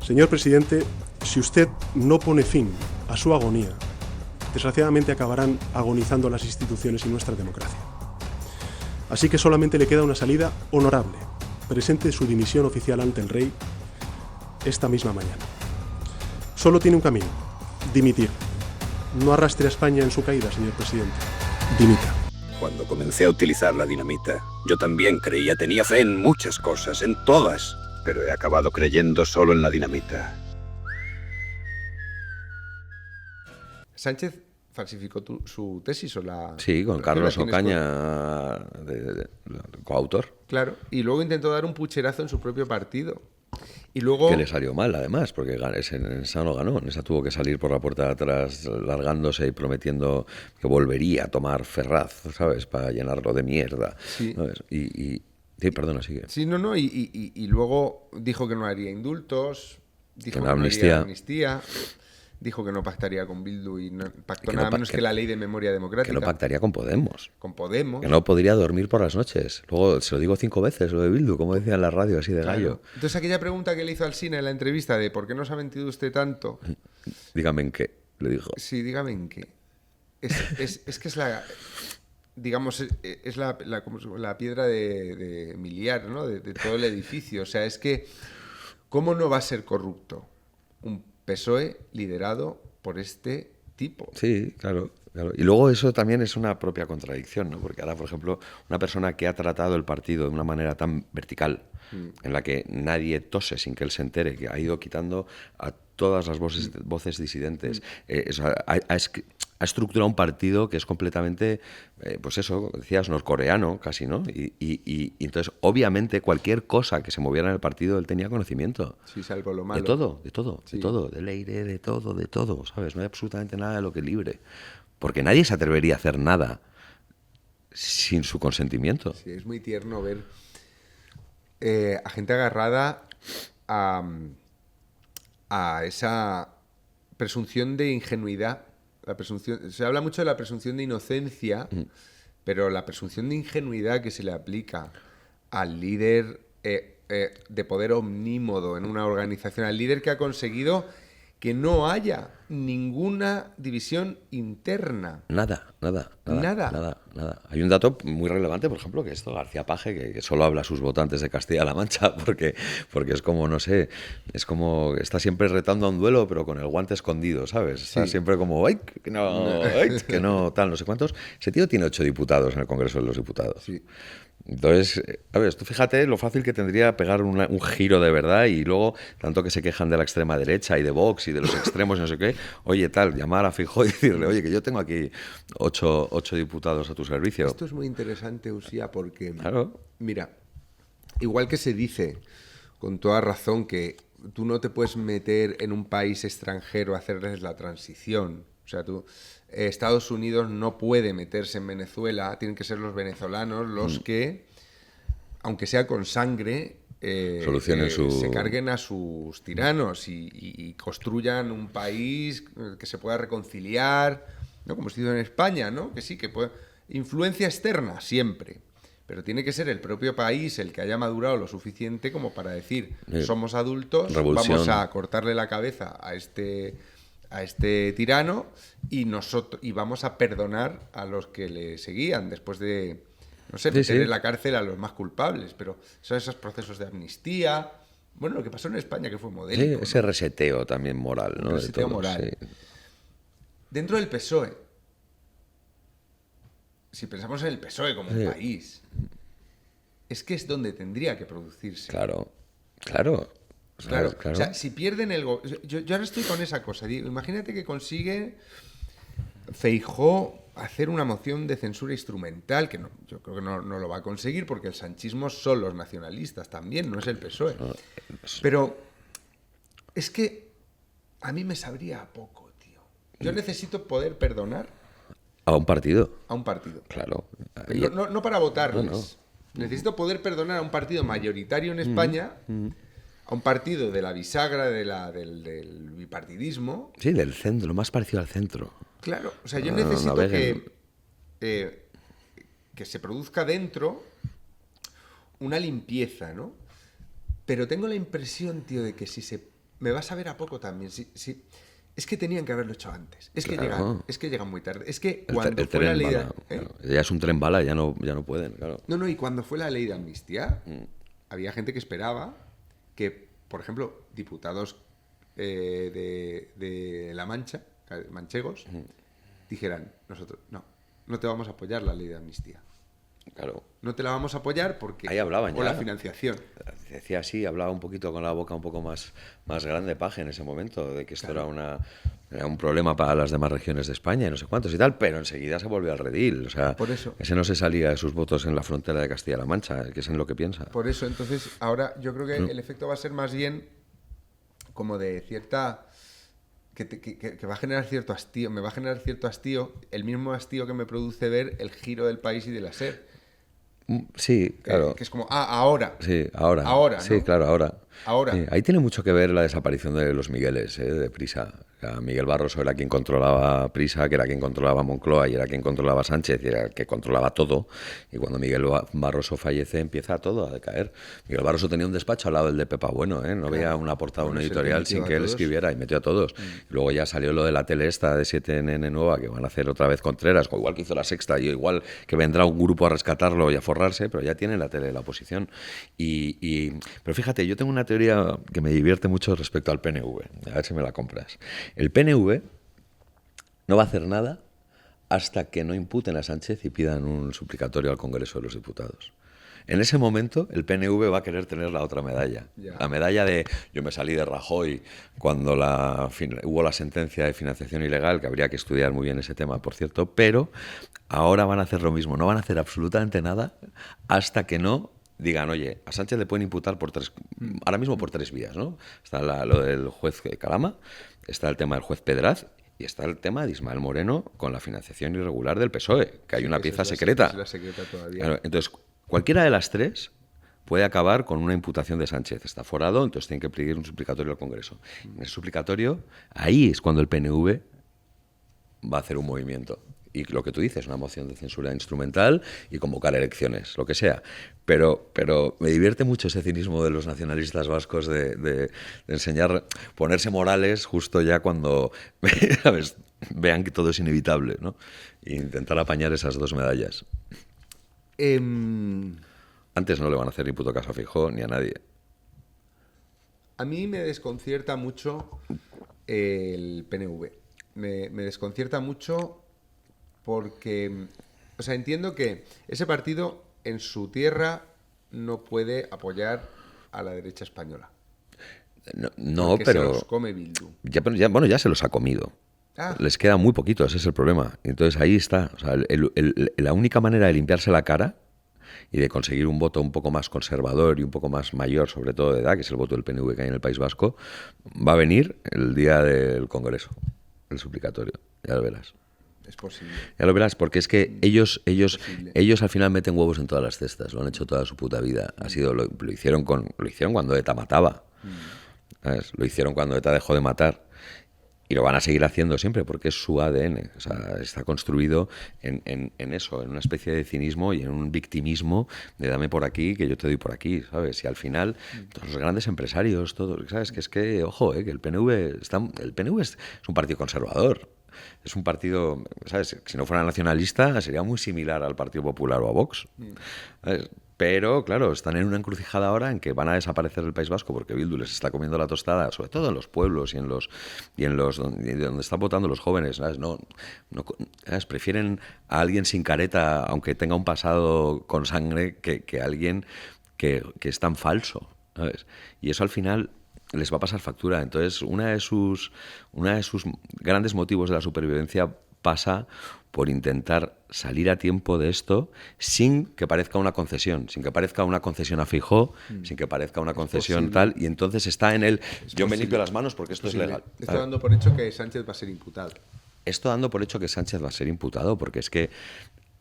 Señor presidente, si usted no pone fin a su agonía, desgraciadamente acabarán agonizando las instituciones y nuestra democracia. Así que solamente le queda una salida honorable. Presente su dimisión oficial ante el rey esta misma mañana. Solo tiene un camino: dimitir. No arrastre a España en su caída, señor presidente. Dimita. Cuando comencé a utilizar la dinamita, yo también tenía fe en muchas cosas, en todas, pero he acabado creyendo solo en la dinamita. ¿Sánchez falsificó su tesis o la...? Sí, con Carlos Ocaña, coautor. Claro, y luego intentó dar un pucherazo en su propio partido. Y luego... Que le salió mal, además, porque en esa no ganó. En esa tuvo que salir por la puerta de atrás, largándose y prometiendo que volvería a tomar Ferraz, ¿sabes? Para llenarlo de mierda. Sí. ¿Sabes? Sí, perdona, sigue. Sí, no. Y luego dijo que no haría indultos, dijo que no amnistía. haría amnistía, dijo que no pactaría con Bildu y no pactó nada menos que la ley de memoria democrática. Que no pactaría con Podemos. Con Podemos. Que no podría dormir por las noches. Luego se lo digo 5 veces, lo de Bildu, como decía en la radio, así de gallo. Entonces aquella pregunta que le hizo al Cine en la entrevista de ¿por qué nos ha mentido usted tanto? Dígame en qué, le dijo. Sí, dígame en qué. Es que es la... digamos, es la piedra de miliar, ¿no? De todo el edificio. O sea, es que ¿cómo no va a ser corrupto un PSOE liderado por este tipo? Sí, claro. Y luego eso también es una propia contradicción, ¿no? Porque ahora, por ejemplo, una persona que ha tratado el partido de una manera tan vertical, en la que nadie tose sin que él se entere, que ha ido quitando a todas las voces disidentes, ha estructurado un partido que es completamente, pues eso, decías, norcoreano casi, ¿no? Y entonces, obviamente, cualquier cosa que se moviera en el partido, él tenía conocimiento. Sí, salvo lo malo. De todo, del aire, de todo, ¿sabes? No hay absolutamente nada de lo que libre. Porque nadie se atrevería a hacer nada sin su consentimiento. Sí, es muy tierno ver a gente agarrada a esa presunción de ingenuidad. Se habla mucho de la presunción de inocencia, pero la presunción de ingenuidad que se le aplica al líder de poder omnímodo en una organización, al líder que ha conseguido que no haya ninguna división interna. Nada. Hay un dato muy relevante, por ejemplo, que esto, García Paje, que solo habla a sus votantes de Castilla-La Mancha, porque es como, no sé, es como, está siempre retando a un duelo, pero con el guante escondido, ¿sabes? Está siempre como, ¡ay! Que no, tal, no sé cuántos. Ese tío tiene 8 diputados en el Congreso de los Diputados. Sí. Entonces, a ver, tú fíjate lo fácil que tendría pegar un giro de verdad y luego, tanto que se quejan de la extrema derecha y de Vox y de los extremos y no sé qué, oye, tal, llamar a Feijóo y decirle, oye, que yo tengo aquí 8 diputados a tu servicio. Esto es muy interesante, Usía, porque, claro, mira, igual que se dice, con toda razón, que tú no te puedes meter en un país extranjero a hacerles la transición. O sea, Estados Unidos no puede meterse en Venezuela, tienen que ser los venezolanos los que, aunque sea con sangre, se carguen a sus tiranos y construyan un país que se pueda reconciliar, ¿no? Como se hizo en España, ¿no? Que sí, que puede... Influencia externa, siempre. Pero tiene que ser el propio país el que haya madurado lo suficiente como para decir, somos adultos, vamos a cortarle la cabeza a este tirano y vamos a perdonar a los que le seguían después de, no sé, meter en la cárcel a los más culpables. Pero son esos procesos de amnistía. Bueno, lo que pasó en España, que fue modélico. Sí, ese reseteo también moral, ¿no? Reseteo moral. Sí. Dentro del PSOE, si pensamos en el PSOE como un país, es que es donde tendría que producirse. Claro. O sea, si pierden el... Yo ahora estoy con esa cosa. Digo, imagínate que consigue Feijóo hacer una moción de censura instrumental, que yo creo que no lo va a conseguir, porque el sanchismo son los nacionalistas también, no es el PSOE. Pero es que a mí me sabría a poco, tío. Yo necesito poder perdonar a un partido. A un partido. Claro. No para votarles. No. Necesito poder perdonar a un partido mayoritario en España, a un partido de la bisagra del bipartidismo. Sí, del centro, lo más parecido al centro. Claro, o sea, yo necesito que se produzca dentro una limpieza, ¿no? Pero tengo la impresión, tío, de que si se me va a saber a poco también. Sí. Es que tenían que haberlo hecho antes. Es que llegan muy tarde. Es que cuando fue la ley de... Ya es un tren bala, ya no pueden, claro. No, y cuando fue la ley de amnistía, había gente que esperaba que, por ejemplo, diputados de La Mancha, manchegos, dijeran, nosotros, no te vamos a apoyar la ley de amnistía. Claro. No te la vamos a apoyar porque... Ahí hablaban ya. O la financiación. Decía así, hablaba un poquito con la boca un poco más grande Paje en ese momento, de que esto era un problema para las demás regiones de España y no sé cuántos y tal, pero enseguida se volvió al redil. O sea, por eso, ese no se salía de sus votos en la frontera de Castilla-La Mancha, que es en lo que piensa. Por eso, entonces, ahora yo creo que el efecto va a ser más bien como de cierta... Que va a generar cierto hastío, me va a generar cierto hastío, el mismo hastío que me produce ver el giro del país y de la SER. Sí, claro. Que es como, ahora. Sí, ahora. Ahora, ¿no? Sí, claro, ahora. Sí, ahí tiene mucho que ver la desaparición de los Migueles, de Prisa. O sea, Miguel Barroso era quien controlaba Prisa, que era quien controlaba Moncloa y era quien controlaba Sánchez y era el que controlaba todo. Y cuando Miguel Barroso fallece empieza todo a decaer. Miguel Barroso tenía un despacho al lado del de Pepa Bueno, no veía una portada, una editorial sin que él escribiera y metió a todos. Y luego ya salió lo de la tele esta de 7NN nueva que van a hacer otra vez Contreras, o igual que hizo La Sexta, y igual que vendrá un grupo a rescatarlo y a forrarse, pero ya tiene la tele de la oposición. Pero fíjate, yo tengo una teoría que me divierte mucho respecto al PNV, a ver si me la compras. El PNV no va a hacer nada hasta que no imputen a Sánchez y pidan un suplicatorio al Congreso de los Diputados. En ese momento el PNV va a querer tener la otra medalla. Yeah. La medalla de yo me salí de Rajoy cuando hubo la sentencia de financiación ilegal, que habría que estudiar muy bien ese tema, por cierto, pero ahora van a hacer lo mismo, no van a hacer absolutamente nada hasta que no digan, oye, a Sánchez le pueden imputar ahora mismo por 3 vías, ¿no? Está lo del juez Calama, está el tema del juez Pedraz y está el tema de Ismael Moreno con la financiación irregular del PSOE, que hay una pieza secreta. Es la secreta todavía. Claro, entonces, cualquiera de las 3 puede acabar con una imputación de Sánchez. Está forado, entonces tiene que pedir un suplicatorio al Congreso. En el suplicatorio, ahí es cuando el PNV va a hacer un movimiento. Y lo que tú dices, una moción de censura instrumental y convocar elecciones, lo que sea. Pero me divierte mucho ese cinismo de los nacionalistas vascos de enseñar, ponerse morales justo ya cuando, ¿sabes?, vean que todo es inevitable, ¿no? E intentar apañar esas 2 medallas. Antes no le van a hacer ni puto caso a Feijóo ni a nadie. A mí me desconcierta mucho el PNV. Me desconcierta mucho porque, o sea, entiendo que ese partido en su tierra no puede apoyar a la derecha española. No, pero se los come Bildu. Ya se los ha comido. Les queda muy poquito, ese es el problema. Entonces ahí está. O sea, la única manera de limpiarse la cara y de conseguir un voto un poco más conservador y un poco más mayor, sobre todo de edad, que es el voto del PNV que hay en el País Vasco, va a venir el día del Congreso, el suplicatorio. Ya lo verás. Es posible. Ya lo verás, porque es que ellos al final meten huevos en todas las cestas, lo han hecho toda su puta vida. Lo hicieron cuando ETA mataba, ¿sabes? Lo hicieron cuando ETA dejó de matar. Y lo van a seguir haciendo siempre porque es su ADN. O sea, está construido en eso, en una especie de cinismo y en un victimismo de dame por aquí que yo te doy por aquí, ¿sabes? Y al final, todos los grandes empresarios, todos, ¿sabes? Que ojo, que el PNV es un partido conservador. Es un partido, ¿sabes? Si no fuera nacionalista sería muy similar al Partido Popular o a Vox. ¿Sabes? Pero, claro, están en una encrucijada ahora en que van a desaparecer del País Vasco porque Bildu les está comiendo la tostada, sobre todo en los pueblos y donde están votando los jóvenes, ¿sabes? ¿Sabes? Prefieren a alguien sin careta, aunque tenga un pasado con sangre, que alguien que es tan falso, ¿sabes? Y eso al final les va a pasar factura. Entonces, una de sus grandes motivos de la supervivencia pasa por intentar salir a tiempo de esto sin que parezca una concesión, sin que parezca una concesión a Feijóo, sin que parezca una concesión tal, y entonces está en el yo me limpio las manos porque esto es legal. Estoy dando por hecho que Sánchez va a ser imputado. Esto dando por hecho que Sánchez va a ser imputado, porque es que,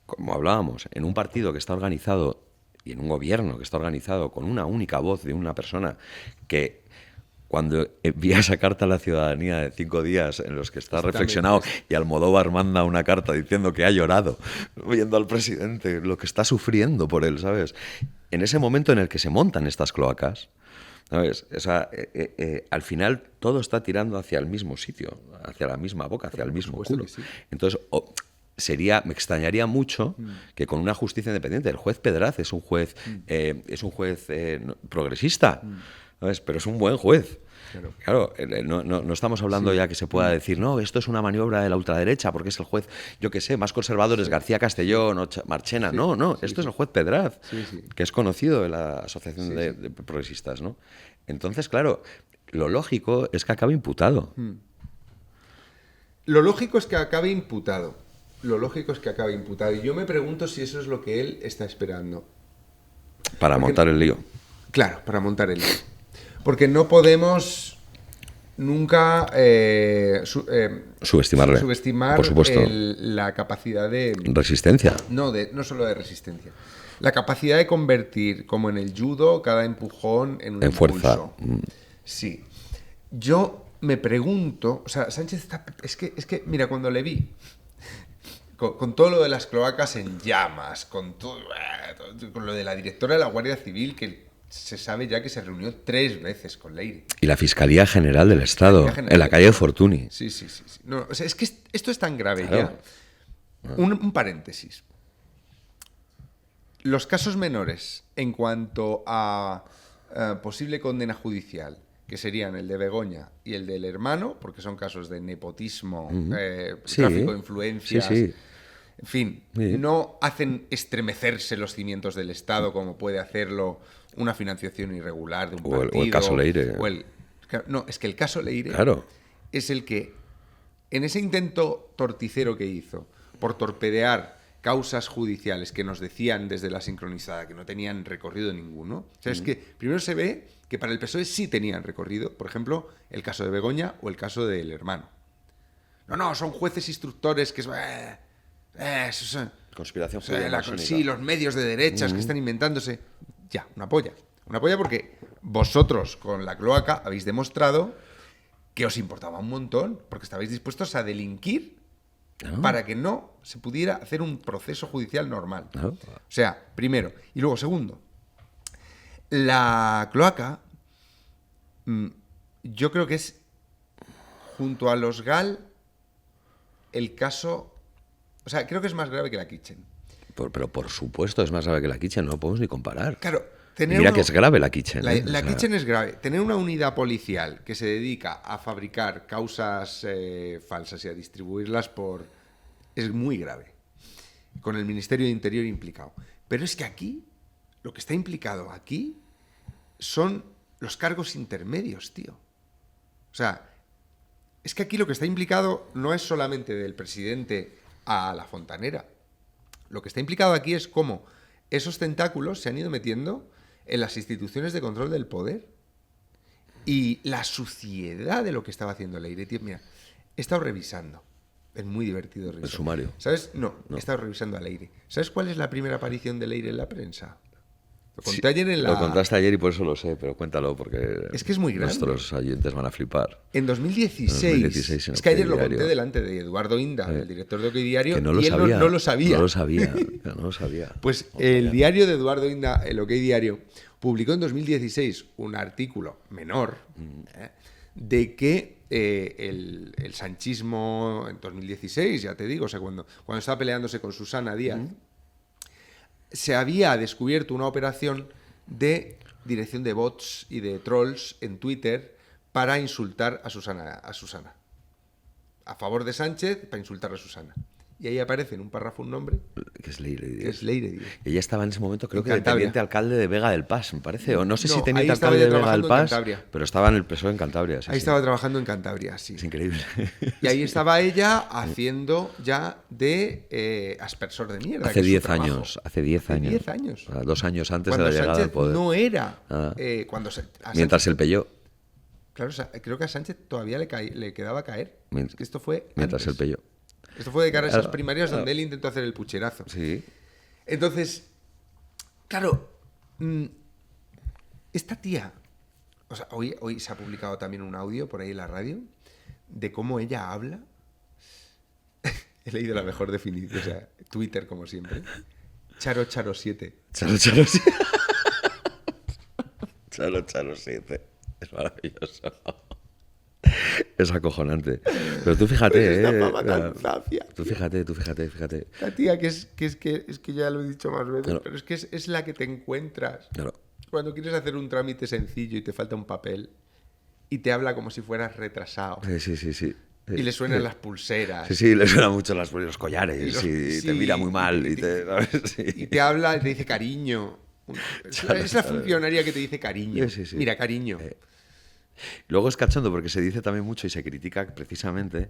como hablábamos, en un partido que está organizado y en un gobierno que está organizado con una única voz de una persona que cuando envía esa carta a la ciudadanía de 5 días en los que está reflexionado y Almodóvar manda una carta diciendo que ha llorado viendo al presidente, lo que está sufriendo por él, ¿sabes? En ese momento en el que se montan estas cloacas, ¿Sabes? O sea, al final todo está tirando hacia el mismo sitio, hacia la misma boca, hacia el mismo culo. Sí. Entonces, me extrañaría mucho que con una justicia independiente, el juez Pedraz es un juez, progresista, ¿sabes? Pero es un buen juez. Claro, no estamos hablando ya que se pueda decir, no, esto es una maniobra de la ultraderecha, porque es el juez, yo qué sé, más conservador es García Castellón o Marchena. Esto es el juez Pedraz, que es conocido de la Asociación de Progresistas, ¿no? Entonces, claro, lo lógico es que acabe imputado. Lo lógico es que acabe imputado. Y yo me pregunto si eso es lo que él está esperando. Para montar el lío. Claro, para montar el lío. Porque no podemos nunca subestimar, por supuesto, la capacidad de... Resistencia. No solo de resistencia. La capacidad de convertir, como en el judo, cada empujón en un impulso. Fuerza. Sí. Yo me pregunto... O sea, Sánchez está... Es que mira, cuando le vi... Con todo lo de las cloacas en llamas, con lo de la directora de la Guardia Civil, que se sabe ya que se reunió 3 veces con Leire. Y la Fiscalía General del Estado, en la calle Fortuny. Sí. No, o sea, es que esto es tan grave claro. ya. Un paréntesis. Los casos menores en cuanto a posible condena judicial, que serían el de Begoña y el del hermano, porque son casos de nepotismo, tráfico de influencias... En fin, no hacen estremecerse los cimientos del Estado como puede hacerlo una financiación irregular de un partido. O el caso Leire. No, es que el caso Leire claro. es el que, en ese intento torticero que hizo por torpedear causas judiciales que nos decían desde la sincronizada que no tenían recorrido ninguno, o sea, es que primero se ve que para el PSOE sí tenían recorrido, por ejemplo, el caso de Begoña o el caso del hermano. No, son jueces instructores que es... Conspiración sí, los medios de derechas que están inventándose. Ya, una polla. Una polla porque vosotros con la cloaca habéis demostrado que os importaba un montón, porque estabais dispuestos a delinquir para que no se pudiera hacer un proceso judicial normal. O sea, primero. Y luego, segundo, la cloaca, yo creo que es, junto a los GAL, el caso... O sea, creo que es más grave que la Kitchen. Pero por supuesto es más grave que la Kitchen, no lo podemos ni comparar. Claro. Mira que es grave la Kitchen. La Kitchen es grave. Tener una unidad policial que se dedica a fabricar causas falsas y a distribuirlas es muy grave. Con el Ministerio de Interior implicado. Pero es que aquí, lo que está implicado aquí son los cargos intermedios, tío. O sea, es que aquí lo que está implicado no es solamente del presidente a la fontanera. Lo que está implicado aquí es cómo esos tentáculos se han ido metiendo en las instituciones de control del poder y la suciedad de lo que estaba haciendo Leire. Tío, mira, he estado revisando. Es muy divertido revisar. El sumario. ¿Sabes? No, he estado revisando a Leire. ¿Sabes cuál es la primera aparición de Leire en la prensa? Lo conté ayer en la... Lo contaste ayer y por eso lo sé, pero cuéntalo porque... Es que es muy grande. Nuestros oyentes van a flipar. En 2016 es que ayer lo conté delante de Eduardo Inda, el director de OK Diario, que no y lo él sabía, no lo sabía. No lo sabía. Pues el diario de Eduardo Inda, el OK Diario, publicó en 2016 un artículo menor de que el sanchismo en 2016, ya te digo, o sea, cuando estaba peleándose con Susana Díaz, se había descubierto una operación de dirección de bots y de trolls en Twitter para insultar a Susana. A favor de Sánchez, para insultar a Susana. Y ahí aparece en un párrafo un nombre... Que es Leire Díaz. Que es Leire Díaz. Ella estaba en ese momento, creo En que de Cantabria. teniente alcalde de Vega del Paz, me parece. O no sé si No, ahí teniente estaba alcalde ella de Vega del trabajando en Paz, Cantabria. pero estaba en el PSOE en Cantabria. Sí, Ahí estaba trabajando en Cantabria, sí. Es increíble. Y ahí estaba ella haciendo ya de aspersor de mierda. Hace que es su 10 trabajo. años. Hace 10 años. 10 años. 2 años antes Cuando de la llegada Sánchez al poder. no era... Mientras el Pelló. Claro, o sea, creo que a Sánchez todavía le quedaba caer. Es que esto fue Mientras antes. el Pelló. Esto fue de cara a esas primarias donde él intentó hacer el pucherazo. Sí. Entonces, claro, esta tía... O sea, hoy se ha publicado también un audio por ahí en la radio de cómo ella habla. He leído la mejor definición, o sea, Twitter como siempre. Charo 7. Charo, sí. Charo 7. Es maravilloso. Es acojonante. Pero tú fíjate, Pues esta fama tan zafia. Tú fíjate. La tía que es que ya lo he dicho más veces, Claro. pero es que es la que te encuentras Claro. cuando quieres hacer un trámite sencillo y te falta un papel y te habla como si fueras retrasado. Sí. Y le suenan las pulseras. Sí, le suenan mucho los collares Y los- y sí, te mira muy mal. y ¿Sabes? Sí. Y te habla y te dice cariño. Es la funcionaria que te dice cariño. Sí. Mira, cariño. Luego es cachondo porque se dice también mucho y se critica precisamente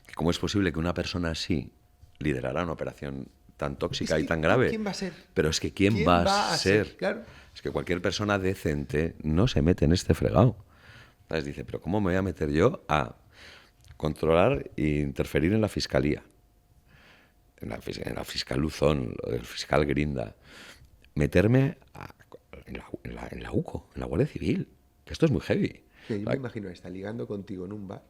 que cómo es posible que una persona así liderara una operación tan tóxica Es y que, tan grave. ¿quién va a ser? Pero es que ¿quién va a ser? Claro. Es que cualquier persona decente no se mete en este fregado. ¿Sabes? Dice, pero ¿cómo me voy a meter yo a controlar e interferir en la fiscalía? En la fiscal Luzón, el fiscal Grinda. Meterme en la UCO, en la Guardia Civil. Que esto es muy heavy. Que yo me imagino a esta ligando contigo en un bar.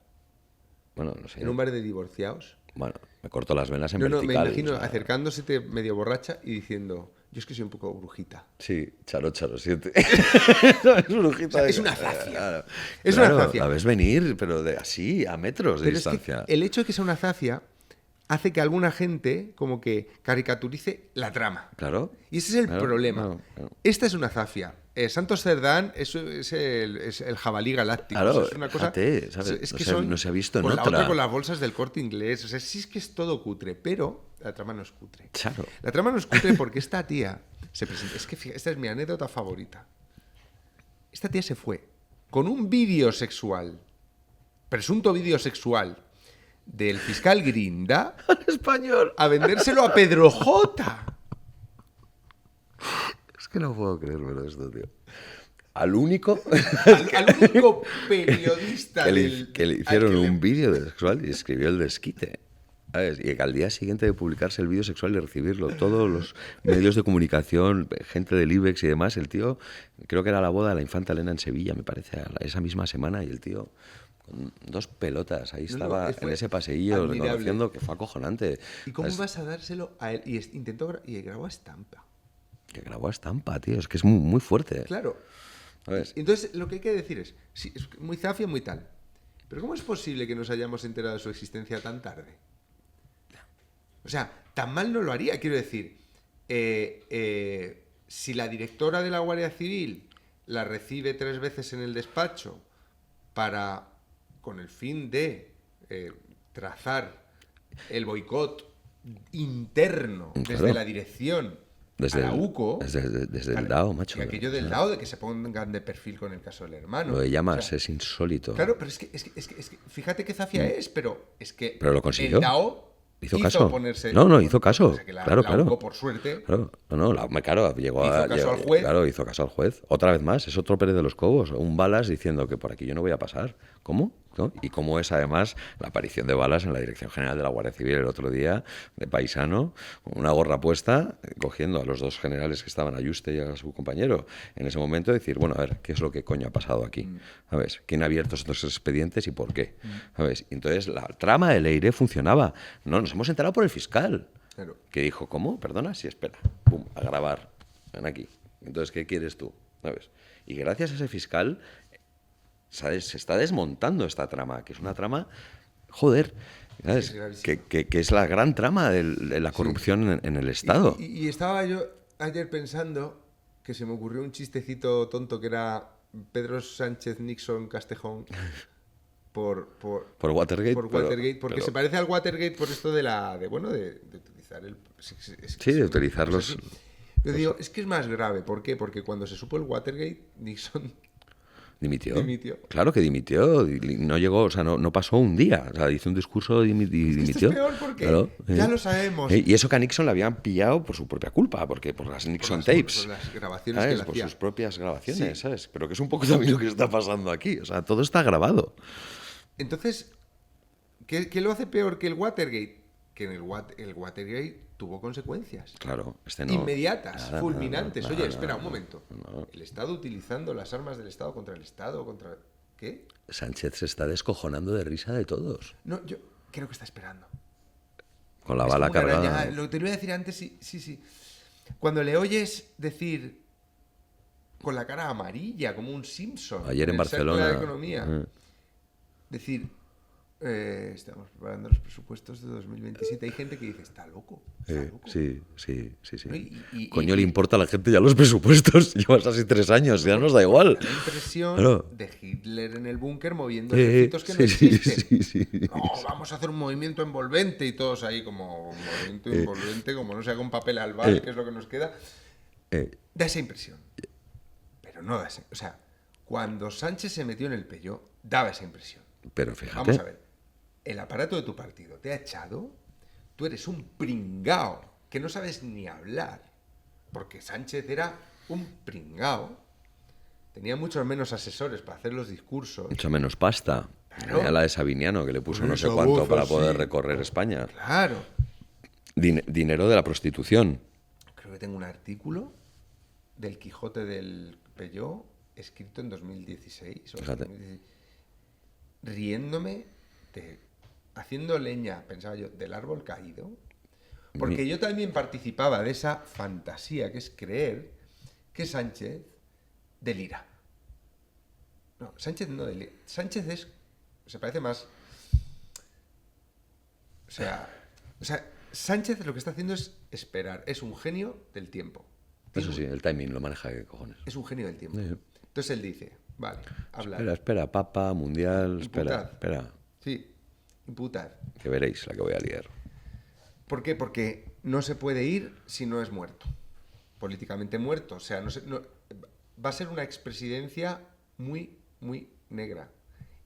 Bueno, no sé. En un bar de divorciados. Bueno, me corto las venas en No, me vertical. imagino o sea, acercándosete medio borracha y diciendo, yo es que soy un poco brujita. Sí, Charo 7. Es brujita. O sea, es una zafia. Claro. Es Claro, una zafia. La ves venir, pero así, a metros de Pero es que distancia. el hecho de que sea una zafia hace que alguna gente como que caricaturice la trama. Claro. Y ese es el Claro, problema. claro. Esta es una zafia. Santos Cerdán es el jabalí galáctico. Claro, O sea, es una cosa, fíjate, ¿sabes? Es No que se- no se ha visto en con la otra. otra con las bolsas del Corte Inglés. O sea, sí es que es todo cutre, pero la trama no es cutre. Claro. La trama no es cutre porque esta tía se presenta. Es que fíjate, esta es mi anécdota favorita. Esta tía se fue con un vídeo sexual, presunto vídeo sexual, del fiscal Grinda Español. a vendérselo a Pedro J. Es que no puedo creérmelo esto, tío. Al único al único periodista que le al hicieron que le- un vídeo sexual y escribió el desquite. ¿Sabes? Y que al día siguiente de publicarse el vídeo sexual y recibirlo, todos los medios de comunicación, gente del IBEX y demás, el tío, creo que era la boda de la infanta Elena en Sevilla, me parece, esa misma semana, y el tío con 2 pelotas, ahí No, estaba fue en ese paseillo admirable. reconociendo que fue acojonante. ¿Y cómo ¿Sabes? vas a dárselo a él? Y y grabó a estampa. Que grabó a estampa, tío, es que es muy, muy fuerte. Claro. ¿Sabes? Entonces, lo que hay que decir es, sí, es muy zafia, muy tal. Pero ¿cómo es posible que nos hayamos enterado de su existencia tan tarde? O sea, tan mal no lo haría, quiero decir. Si la directora de la Guardia Civil la recibe 3 veces en el despacho con el fin de trazar el boicot interno desde Claro. la dirección Desde a la el- UCO, desde el DAO, macho. y aquello del O sea, DAO de que se pongan de perfil con el caso del hermano. Lo de llamas O sea, es insólito. claro, pero es que fíjate qué zafia es, pero es que Pero lo consiguió. el DAO Hizo caso. ponerse... No, hizo caso. o sea, que Claro, claro. UCO, por suerte, Claro, claro, llegó Hizo a. caso al juez. Claro, hizo caso al juez. Otra vez más, es otro Pérez de los Cobos. Un Balas diciendo que por aquí yo no voy a pasar. ¿Cómo? ¿No? Y cómo es además la aparición de Balas en la Dirección General de la Guardia Civil el otro día, de paisano, con una gorra puesta, cogiendo a los 2 generales que estaban, a Yuste y a su compañero, en ese momento decir, bueno, a ver, ¿qué es lo que coño ha pasado aquí? ¿Sabes? ¿Quién ha abierto estos expedientes y por qué? ¿Sabes? Y entonces la trama de Leire funcionaba. No, nos hemos enterado por el fiscal. Claro. Que dijo, ¿cómo? Perdona, sí, espera. Pum, a grabar. Ven aquí. Entonces, ¿qué quieres tú? ¿Sabes? Y gracias a ese fiscal, ¿sabes? Se está desmontando esta trama, que es una trama, joder, ¿sabes? Sí, es gravísimo. Que es la gran trama de la corrupción en el Estado. Y estaba yo ayer pensando que se me ocurrió un chistecito tonto que era Pedro Sánchez Nixon Castejón por Watergate. por pero- Watergate, porque pero- se parece al Watergate por esto de utilizar el... Sí, de utilizar los... Yo digo, es que es más grave. ¿Por qué? Porque cuando se supo el Watergate, Nixon... Dimitió. Dimitió. Claro que dimitió. No llegó, o sea, no pasó un día. O sea, hizo un discurso y dimitió. Esto es peor porque Claro, ya lo sabemos. Y eso que a Nixon le habían pillado por su propia culpa, porque por las Nixon tapes. Por las grabaciones ¿sabes? que él Por hacía. sus propias grabaciones, Sí. ¿sabes? Pero que es un poco también lo que está pasando aquí. O sea, todo está grabado. Entonces, ¿qué lo hace peor que el Watergate? Que el Watergate tuvo consecuencias. Claro, este no. Inmediatas, Nada, fulminantes. nada, Oye, nada, espera un nada, momento. no. El Estado utilizando las armas del Estado contra el Estado, contra... ¿Qué? Sánchez se está descojonando de risa de todos. No, yo creo que está esperando. Con la Es bala como una cargada. araña. Lo que te iba a decir antes, sí. Cuando le oyes decir con la cara amarilla, como un Simpson. Ayer en el cerco Barcelona. de la economía. Decir, estamos preparando los presupuestos de 2027. Hay gente que dice, está loco. Está loco. Sí. ¿No? Coño, le importa a la gente ya los presupuestos. Llevas así 3 años, ya nos da igual. La impresión Claro. de Hitler en el búnker moviendo ejércitos que no existen. No, vamos a hacer un movimiento envolvente y todos ahí como un movimiento envolvente, como no sea con papel albal, que es lo que nos queda. Da esa impresión. Pero no da esa... O sea, cuando Sánchez se metió en el pello, daba esa impresión. Pero fíjate. Vamos a ver. El aparato de tu partido te ha echado. Tú eres un pringao que no sabes ni hablar. Porque Sánchez era un pringao. Tenía muchos menos asesores para hacer los discursos. Mucha menos pasta. Claro. A la de Sabiniano, que le puso no sé Eso, cuánto bufos, para poder sí. recorrer España. Claro. Dinero de la prostitución. Creo que tengo un artículo del Quijote del Pelló escrito en 2016. Fíjate. 2016, riéndome, haciendo leña, pensaba yo, del árbol caído. Porque yo también participaba de esa fantasía que es creer que Sánchez delira. No, Sánchez no delira. Sánchez se parece más... O sea, Sánchez lo que está haciendo es esperar. Es un genio del tiempo. Eso sí, el timing lo maneja, ¿qué cojones? Es un genio del tiempo. Sí. Entonces él dice, vale, hablar. Espera, Papa, Mundial, Imputad. espera. Sí, imputad. Que veréis la que voy a liar. ¿Por qué? Porque no se puede ir si no es muerto. Políticamente muerto. O sea, va a ser una expresidencia muy, muy negra.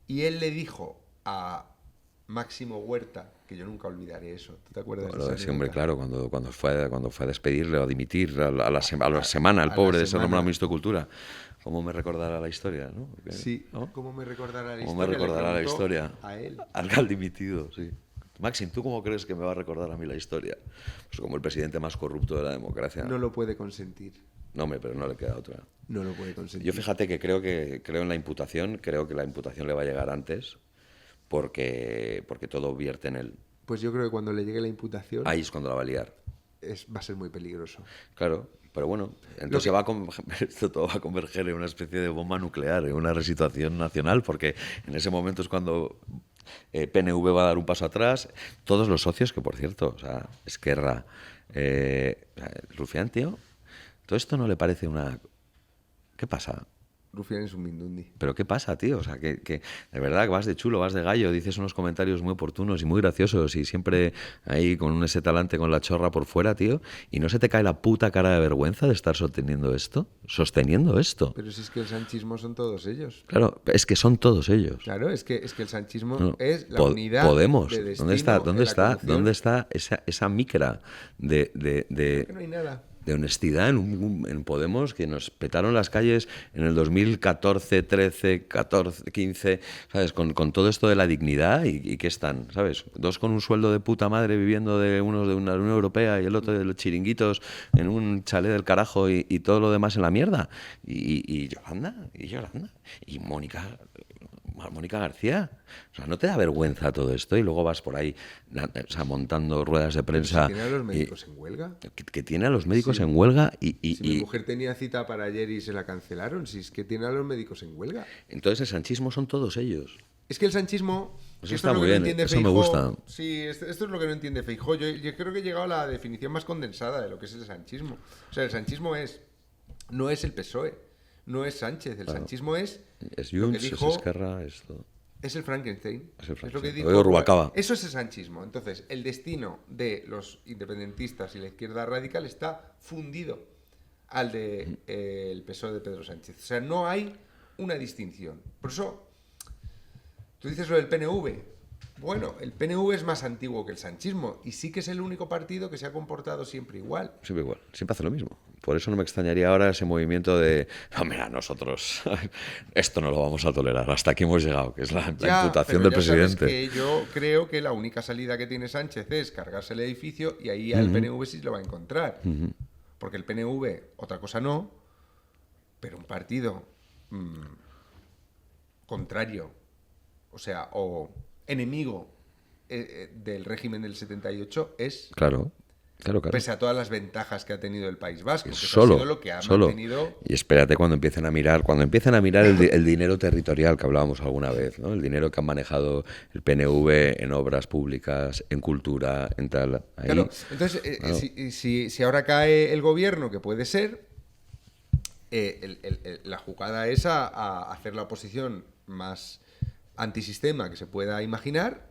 Y él le dijo a Máximo Huerta, que yo nunca olvidaré eso. ¿Tú te acuerdas Lo de de esa ese hombre, anécdota? claro, cuando fue a despedirle o a dimitir a la semana, el pobre de ser nombrado ministro de Cultura. ¿Cómo me recordará la historia? ¿No? Sí, ¿no? ¿cómo me recordará la ¿Cómo historia? me recordará Le la preguntó historia? A él. Al dimitido, sí. Maxim, ¿tú cómo crees que me va a recordar a mí la historia? Pues como el presidente más corrupto de la democracia. No lo puede consentir. No, hombre, pero no le queda otra. No lo puede consentir. Yo fíjate que creo en la imputación, creo que la imputación le va a llegar antes, porque todo vierte en él. Pues yo creo que cuando le llegue la imputación Ahí es cuando la va a liar. va a ser muy peligroso. Claro, pero bueno, entonces esto todo va a converger en una especie de bomba nuclear, en una resituación nacional, porque en ese momento es cuando PNV va a dar un paso atrás. Todos los socios, que por cierto, o sea, Esquerra, Rufián, tío, todo esto no le parece una... ¿Qué pasa? Rufián es un mindundi. ¿Pero qué pasa, tío? O sea, que de verdad que vas de chulo, vas de gallo, dices unos comentarios muy oportunos y muy graciosos y siempre ahí con ese talante con la chorra por fuera, tío, y no se te cae la puta cara de vergüenza de estar sosteniendo esto. Pero si es que el sanchismo son todos ellos. Claro, es que son todos ellos. Claro, es que el sanchismo No, es la unidad Podemos. de destino. ¿Dónde está esa micra Creo que no hay nada. de honestidad en Podemos, que nos petaron las calles en el 2014, 13, 14, 15, ¿sabes? Con todo esto de la dignidad y que están, ¿sabes? Dos con un sueldo de puta madre viviendo de uno de una Unión Europea y el otro de los chiringuitos en un chalet del carajo y todo lo demás en la mierda. Y Yolanda, y Mónica García. O sea, ¿no te da vergüenza todo esto? Y luego vas por ahí, o sea, montando ruedas de prensa. ¿Tiene a los médicos en huelga? Que tiene a los médicos en huelga Si mi mujer tenía cita para ayer y se la cancelaron, si es que tiene a los médicos en huelga. Entonces el sanchismo son todos ellos. Es que el sanchismo... Eso esto está es lo muy que bien, no entiende eso me Feijóo. gusta. Sí, esto es lo que no entiende Feijóo. Yo creo que he llegado a la definición más condensada de lo que es el sanchismo. O sea, el sanchismo no es el PSOE, no es Sánchez. El sanchismo es lo que Junts, dijo... es Esquerra, es todo. Es el Frankenstein. Es el Es lo que Frankenstein. dijo. Oigo Rubalcaba. Eso es el sanchismo. Entonces, el destino de los independentistas y la izquierda radical está fundido al de el PSOE de Pedro Sánchez. O sea, no hay una distinción. Por eso, tú dices lo del PNV. Bueno, el PNV es más antiguo que el sanchismo y sí que es el único partido que se ha comportado siempre igual. Siempre igual, siempre hace lo mismo. Por eso no me extrañaría ahora ese movimiento de, no, mira, nosotros esto no lo vamos a tolerar, hasta aquí hemos llegado, que es la imputación del presidente. Que yo creo que la única salida que tiene Sánchez es cargarse el edificio y ahí al PNV sí lo va a encontrar. Porque el PNV, otra cosa no, pero un partido contrario, o sea, o enemigo del régimen del 78 es... Claro. Claro. Pese a todas las ventajas que ha tenido el País Vasco, que Solo, eso ha sido lo que ha mantenido... Y espérate cuando empiecen a mirar el dinero territorial que hablábamos alguna vez, ¿no? El dinero que han manejado el PNV en obras públicas, en cultura, en tal. Ahí, claro, entonces, claro. Si ahora cae el gobierno, que puede ser, la jugada es a hacer la oposición más antisistema que se pueda imaginar,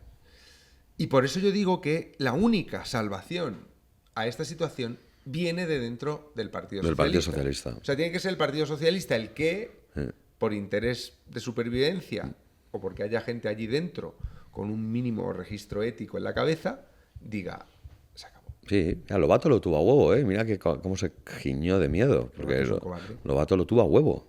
y por eso yo digo que la única salvación a esta situación viene de dentro del Partido Socialista. O sea, tiene que ser el Partido Socialista el que, por interés de supervivencia o porque haya gente allí dentro con un mínimo registro ético en la cabeza, diga, se acabó. Sí, a Lobato lo tuvo a huevo, ¿eh? Mira que cómo se giñó de miedo. Porque Lobato lo tuvo a huevo.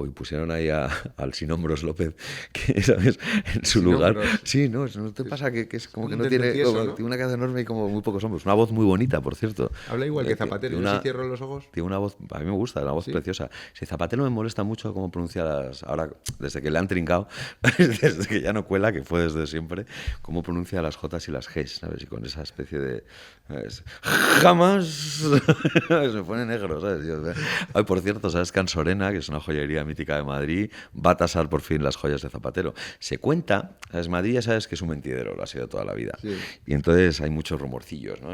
Y pusieron ahí al Sin Hombros López, que, ¿sabes? En su lugar. Sí, ¿no te pasa que es como que no tiene... Tiene una cabeza enorme y como muy pocos hombros. Una voz muy bonita, por cierto. Habla igual que Zapatero. Yo si cierro los ojos... Tiene una voz... A mí me gusta, una voz preciosa. Si Zapatero me molesta mucho cómo pronuncia las... Ahora, desde que le han trincado, desde que ya no cuela, que fue desde siempre, cómo pronuncia las J y las G, ¿sabes? Y con esa especie de... ¿sabes? Jamás se pone negro, ¿sabes? Ay, por cierto, ¿sabes? Can Sorena, que es una joyería mítica de Madrid, va a tasar por fin las joyas de Zapatero. Se cuenta, ¿sabes? Madrid ya sabes que es un mentidero, lo ha sido toda la vida. Sí. Y entonces hay muchos rumorcillos, ¿no?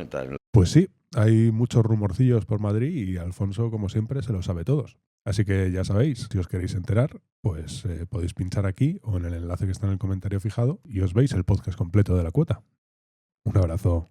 Pues sí, hay muchos rumorcillos por Madrid y Alfonso, como siempre, se lo sabe todos. Así que ya sabéis, si os queréis enterar, pues podéis pinchar aquí o en el enlace que está en el comentario fijado y os veis el podcast completo de La Cuota. Un abrazo.